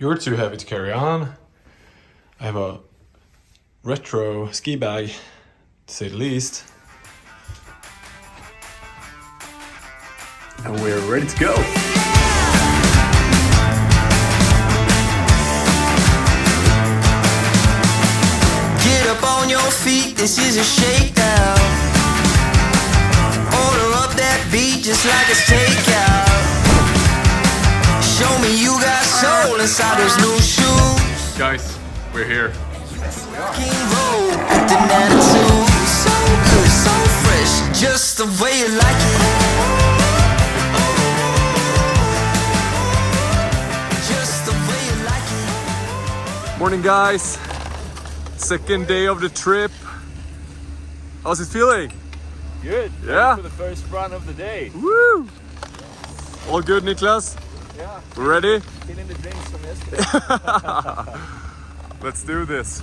You're too heavy to carry on. I have a retro ski bag, to say the least. And we're ready to go. Get up on your feet, this is a shakedown. Order up that beat just like it's takeout. Show me you got soul inside those new shoes. Guys, we're here. King roll with an attitude. So good, so fresh, just the way you like it. Just the way you like it. Morning, guys. Second day of the trip. How's it feeling? Good. Yeah. For the first run of the day. Woo! All good, Niklas? Yeah. We're ready? Feeling the drinks from yesterday. Let's do this.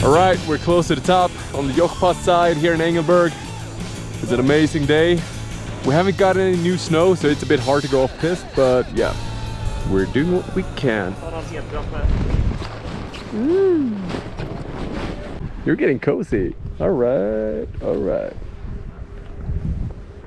Alright, we're close to the top on the Jochpass side here in Engelberg. It's an amazing day. We haven't got any new snow, so it's a bit hard to go off piste, but yeah, we're doing what we can. You're getting cozy. Alright, alright.